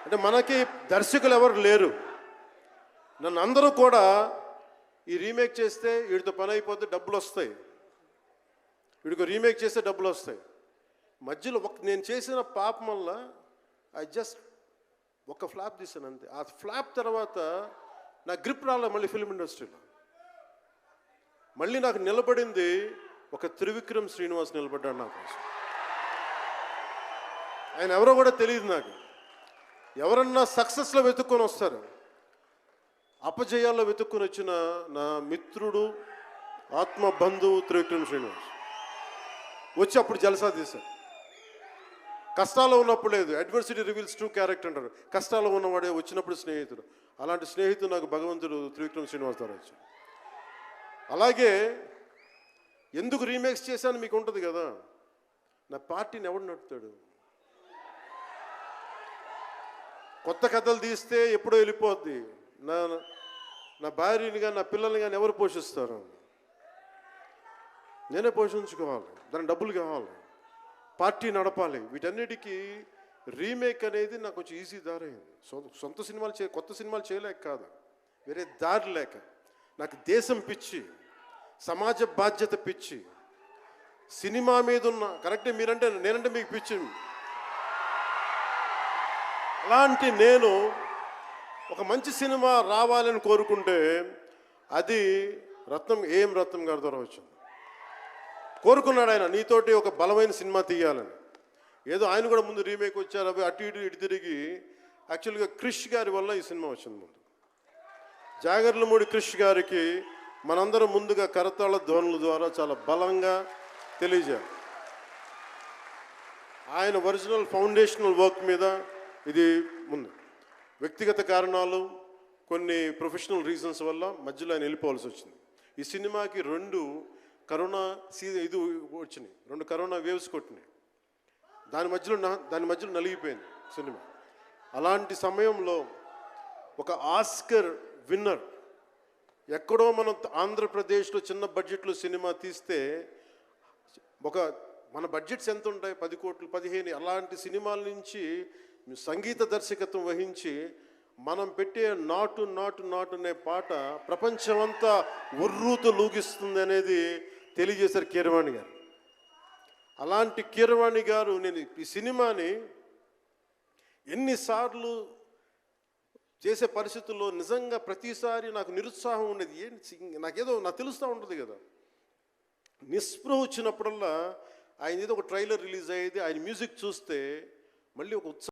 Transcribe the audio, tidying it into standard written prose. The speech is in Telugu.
అంటే మనకి దర్శకులు ఎవరు లేరు. నన్ను అందరూ కూడా ఈ రీమేక్ చేస్తే వీడితో పని అయిపోతే డబ్బులు వస్తాయి, వీడికి రీమేక్ చేస్తే డబ్బులు వస్తాయి. మధ్యలో నేను చేసిన పాపం వల్ల జస్ట్ ఒక ఫ్లాప్ తీసాను అంతే. ఆ ఫ్లాప్ తర్వాత నా గ్రిప్ రాలే మళ్ళీ ఫిల్మ్ ఇండస్ట్రీలో. మళ్ళీ నాకు నిలబడింది ఒక త్రివిక్రమ్ శ్రీనివాస్ నిలబడ్డాడు నా కోసం. ఆయన ఎవరో కూడా తెలియదు నాకు. ఎవరన్నా సక్సెస్లో వెతుక్కొని వస్తారు, అపజయాల్లో వెతుక్కొని వచ్చిన నా మిత్రుడు ఆత్మ బంధువు త్రివిక్రమ్ శ్రీనివాస్ వచ్చి అప్పుడు జలసా తీశారు. కష్టాల్లో ఉన్నప్పుడు లేదు, అడ్వర్సిటీ రివీల్స్ ట్రూ క్యారెక్టర్ అంటారు. కష్టాల్లో ఉన్నవాడే వచ్చినప్పుడు స్నేహితుడు. అలాంటి స్నేహితుడు నాకు భగవంతుడు త్రివిక్రమ్ శ్రీనివాస్ ద్వారా వచ్చాడు. అలాగే ఎందుకు రీమేక్స్ చేశాను మీకు ఉంటుంది కదా. నా పార్టీని ఎవడు నడుపుతాడు? కొత్త కథలు తీస్తే ఎప్పుడో వెళ్ళిపోద్ది. నా భార్యని కానీ నా పిల్లల్ని కానీ ఎవరు పోషిస్తారు? నేనే పోషించుకోవాలి, దానికి డబ్బులు కావాలి, పార్టీ నడపాలి. వీటన్నిటికీ రీమేక్ అనేది నాకు కొంచెం ఈజీ దారైంది. సొంత సినిమాలు కొత్త సినిమాలు చేయలేక కాదు, వేరే దారి లేక. నాకు దేశం పిచ్చి, సమాజ బాధ్యత పిచ్చి, సినిమా మీద ఉన్న కరెక్టే. మీరంటే నేనంటే మీకు పిచ్చి. అలాంటి నేను ఒక మంచి సినిమా రావాలని కోరుకుంటే అది రత్నం గారి ద్వారా వచ్చింది. కోరుకున్నాడు ఆయన, నీతోటి ఒక బలమైన సినిమా తీయాలని. ఏదో ఆయన కూడా ముందు రీమేక్ వచ్చారు, అవి అటు ఇటు తిరిగి యాక్చువల్గా క్రిష్ గారి వల్ల ఈ సినిమా వచ్చింది. ముందు జాగర్లమూడి క్రిష్ గారికి మనందరం ముందుగా కరతాళ ధ్వనుల ద్వారా చాలా బలంగా తెలియజేయాలి. ఆయన ఒరిజినల్ ఫౌండేషనల్ వర్క్ మీద ఇది ముందు. వ్యక్తిగత కారణాలు, కొన్ని ప్రొఫెషనల్ రీజన్స్ వల్ల మధ్యలో ఆయన వెళ్ళిపోవాల్సి వచ్చింది. ఈ సినిమాకి 2 కరోనా ఇది వచ్చినాయి, 2 కరోనా వేవ్స్ కొట్టినాయి. దాని మధ్యలో నలిగిపోయింది సినిమా. అలాంటి సమయంలో ఒక ఆస్కర్ విన్నర్ ఎక్కడో మనం ఆంధ్రప్రదేశ్లో చిన్న బడ్జెట్లో సినిమా తీస్తే మన బడ్జెట్స్ ఎంత ఉంటాయి? 10 కోట్లు 15. అలాంటి సినిమాల నుంచి సంగీత దర్శకత్వం వహించి మనం పెట్టే నాటు నాటు నాటు అనే పాట ప్రపంచమంతా ఉర్రూతో లూగిస్తుంది అనేది తెలియజేశారు కీరవాణి గారు. అలాంటి కీరవాణి గారు నేను ఈ సినిమాని ఎన్నిసార్లు చేసే పరిస్థితుల్లో నిజంగా ప్రతిసారి నాకు నిరుత్సాహం ఉండేది. నాకు తెలుస్తూ ఉంటుంది కదా, నిస్పృహ వచ్చినప్పుడల్లా ఆయన ఏదో ఒక ట్రైలర్ రిలీజ్ అయ్యేది, ఆయన మ్యూజిక్ చూస్తే మళ్ళీ ఒక